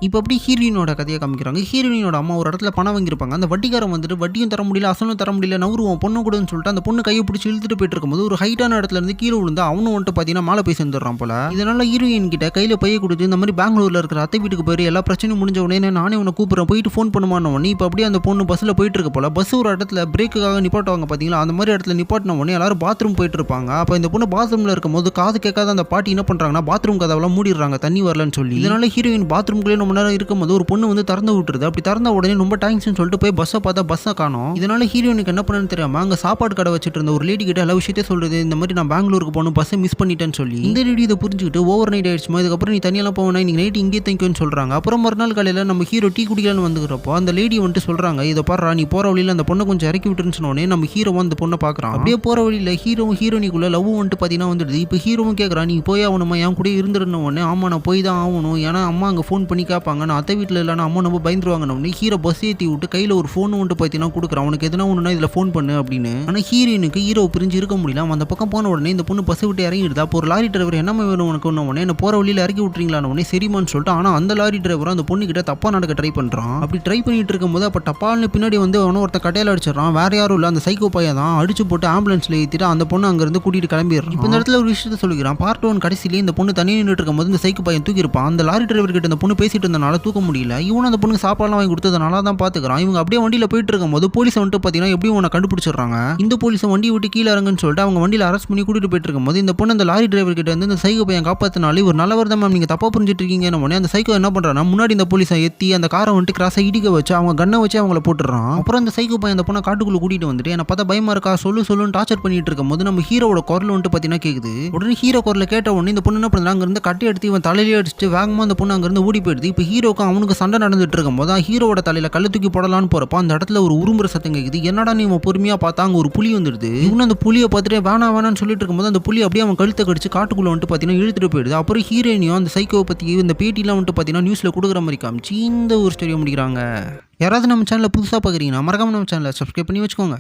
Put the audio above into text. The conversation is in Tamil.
இப்போ அப்படி ஹீரோயினோட கதையை காமிக்கிறாங்க. ஹீரோயினோட அம்மா ஒரு இடத்துல பணம் வாங்கியிருப்பாங்க. அந்த வட்டிக்காரன் வந்துட்டு வட்டியும் தர முடியல, அசலும் தர முடியல, நவுருவோம் பொண்ணு கூடன்னு சொல்லிட்டு அந்த பொண்ணு கையை பிடிச்சி இழுத்துட்டு போயிட்டு இருக்கும்போது ஒரு ஹைட்டான இடத்துல இருந்து கீழே விழுந்து அவனும் வந்துட்டு பார்த்தீங்கன்னா மேலே போய் சேர்ந்துடுறான் போல. இதனால ஹீரோயின் கிட்ட கையில் பைய கொடுத்து இந்த மாதிரி பெங்களூர்ல இருக்கிற அத்தை வீட்டுக்கு போய் எல்லா பிரச்சனையும் முடிஞ்ச உடனே நானே உன்னை கூப்பிட்றேன் போயிட்டு ஃபோன் பண்ணுமான உடனே இப்போ அப்படியே அந்த பொண்ணு பஸ்ஸில் போயிட்டு இருக்க போல. பஸ் ஒரு இடத்துல பிரேக்குக்காக நிப்பாட்டுவாங்க பார்த்தீங்களா, அந்த மாதிரி இடத்துல நிப்பாட்டின உடனே எல்லாரும் பாத்ரூம் போயிட்டு இருப்பாங்க. அப்போ இந்த பொண்ணு பாத்ரூமில் இருக்கும்போது காது கேட்காத அந்த பாட்டி என்ன பண்ணுறாங்கன்னா பாத்ரூம் கதவெல்லாம் மூடிடுறாங்க தண்ணி வரலன்னு சொல்லி. இதனால ஹீரோயின் பாத்ரூம்குள்ளே ரொம்ப நேரம் இருக்கும்போது ஒரு பொண்ணு வந்து திறந்து விட்டுருது. அப்படி திறந்த உடனே ரொம்ப தேங்க்ஸ்னு சொல்லிட்டு போய் பஸ்ஸை பார்த்தா பஸ்ஸை காணோம். இதனால ஹீரோயினுக்கு என்ன பண்ணு தெரியாம அங்கே சாப்பாடு கடை வச்சுட்டு இருந்த ஒரு லேடி கிட்ட எல்லா விஷயத்தையும் சொல்றது, இந்த மாதிரி நான் பெங்களூருக்கு போகணும் பஸ்ஸை மிஸ் பண்ணிட்டேன்னு சொல்லி. இந்த லேடி இதை புரிஞ்சுக்கிட்டு ஓவர் நைட் ஆயிடுச்சுமா, இதுக்கப்புறம் நீ தனியெல்லாம் போவேனா, இன்னைக்கு நைட் இங்கே தங்கிக்கோன்னு சொல்றாங்க. அப்புறம் மறுநாள் காலையில் நம்ம ஹீரோ டீ குடிக்கலான்னு வந்துக்கிறப்போ அந்த லேடி வந்துட்டு சொல்றாங்க, இதை பாரு நீ போற வழியில் அந்த பொண்ணை கொஞ்சம் இறக்கி விட்டுருன்னு சொன்னோடனே நம்ம ஹீரோ அந்த பொண்ணை பார்க்குறான். அப்படியே போற வழியில் ஹீரோவும் ஹீரோனிக்குள்ள லவ் வந்துட்டு பார்த்தீங்கன்னா வந்துடுது. இப்போ ஹீரோவும் கேட்குறான், நீ போய் ஆகணுமா, என் கூட இருந்துருன்னு உடனே ஆமா நான் போய் தான் ஆகணும், ஏன்னா அம்மா அங்கே ஃபோன் பண்ணி கேட்பாங்க, நான் அத்தை வீட்டில் இல்லைன்னா அம்மா நம்ம பயந்துருவாங்கன்னு. ஹீரோ பஸ் ஏற்றி விட்டு கையில் ஒரு ஃபோன் வந்துட்டு பார்த்தீங்கன்னா கொடுக்குறான், அவனுக்கு எதுனா ஒன்றுனா இதில் ஃபோன் பண்ணு அப்படின்னு. ஆனால் ஹீரோயினுக்கு ஹீரோ பிரிஞ்சு இருக்க முடியல. அந்த பக்கம் போன உடனே இந்த பொண்ணு பஸ் விட்டு இறங்கிடுது. அப்போ ஒரு லாரி டிரைவர் என்னமே வேணும் உனக்கு உடனே என்ன போகிற வழியில் இறக்கி விட்டுறீங்களான்னு உடனே சரிமான்னு சொல்லிட்டு, ஆனால் அந்த லாரி டிரைவரும் அந்த பொண்ணு கிட்ட தப்பாக நடக்க ட்ரை பண்ணுறான். அப்படி ட்ரை பண்ணிட்டு இருக்கும்போது அப்போ டப்பால்னு பின்னாடி வந்து அவனும் ஒருத்த கட்டையில் அடிச்சிடறான். வேற யாரும் இல்லை, அந்த சைக்கோ பையன் தான். அடிச்சு போட்டு ஆம்புலன்ஸில் ஏற்றிட்டு அந்த பொண்ணு அங்கேருந்து கூட்டிகிட்டு கிளம்பிடுறான். இப்போ இந்த இடத்துல ஒரு விஷயத்த சொல்லிக்கிறான். பார்ட் 1 கடைசியிலேயே இந்த பொண்ணு தனியாக நின்றுட்டு இருக்கும்போது இந்த சைக்கோ பையன் தூக்கியிருப்பான். அந்த லாரி டிரைவர் கிட்ட இந்த பொண்ணு பேசிட்டு இருந்தனால தூக்க முடியல. இவனும் அந்த பொண்ணுக்கு சாப்பாடுலாம் வாங்கி கொடுத்ததுனால தான் பார்த்துக்கிறான். இவங்க அப்படியே வண்டியில் போயிட்டு இருக்கும்போது போலீஸ் வந்துட்டு பார்த்தீங்கன்னா எப்படியும் உன்னை கண்டுபிடிச்சிடுறாங்க. இந்த போலீஸை வண்டியை விட்டு கீழே இறங்குன்னு சொல்லிட்டு அவங்க வண்டியில் அரெஸ்ட் பண்ணி கூட்டிட்டு போயிட்டு இருக்கும்போது இந்த பொண்ணு அந்த லாரி டிரைவர் கிட்ட வந்து இந்த சைக்கோ பையன் காப்பாத்தினாலே ஒரு நல்லவர் தான் மேம், நீங்க தப்பா புரிஞ்சிட்டு இருக்கீங்கன்னு உடனே அந்த சைக்கோ என்ன பண்றான்னா முன்னாடி இந்த போலீஸை எத்தி அந்த காரை வந்துட்டு கிராஸா இடிக்க வச்சு அவங்க கண்ணை வச்சு அவங்கள போட்டுறான். அப்புறம் அந்த சைக்கோ பையன் அந்த பொண்ணை காட்டுக்குள்ள கூட்டிட்டு வந்துட்டு என்ன பார்த்தா பயமா இருக்கா சொல்லுன்னு டார்ச்சர் பண்ணிட்டு இருக்கும்போது நம்ம ஹீரோட குரல் வந்துட்டு பார்த்தீங்கன்னா கேக்குது. உடனே ஹீரோ குரலை கேட்ட உடனே இந்த பொண்ணு என்ன பண்றாங்க, அங்க இருந்து கட்டி எடுத்து இவன் தலையிலே அடிச்சுட்டு வேகமா அந்த பொண்ணு அங்க இருந்து ஓடி போயிடுது. இப்போ ஹீரோக்கும் அவனுக்கு சண்டை நடந்துட்டு இருக்கும் போது ஹீரோட தலையில கல்ல தூக்கி போடலான்னு போறப்ப அந்த இடத்துல ஒரு உருமுறை சத்தம் கேக்குது. என்னடா நீ பொறுமையா பார்த்தா அங்க ஒரு புலி வந்துடுது. இவனு அந்த புலியை பார்த்துட்டு வேணான்னு சொல்லிட்டு இருக்கும்போது அந்த புலி அப்படியே அவன் கழுத்தை கடிச்சு காட்டுக்குள்ள வந்துட்டு பார்த்தீங்கன்னா இழுத்துட்டு போயிடுது. அப்புறம் ஹீரோயினியும் அந்த சைக்கோவை பத்தி இந்த பேட்டிலாம் வந்துட்டு பார்த்தீங்கன்னா நியூஸ்ல கொடுக்குற மாதிரி காமிச்சு இந்த ஒரு ஸ்டோரியை முடிக்கிறாங்க. யாராவது நம்ம சேனலை புதுசாக பார்க்குறீங்கன்னா மறக்காம நம்ம சேனலை சப்ஸ்கிரைப் பண்ணி வச்சுக்கோங்க.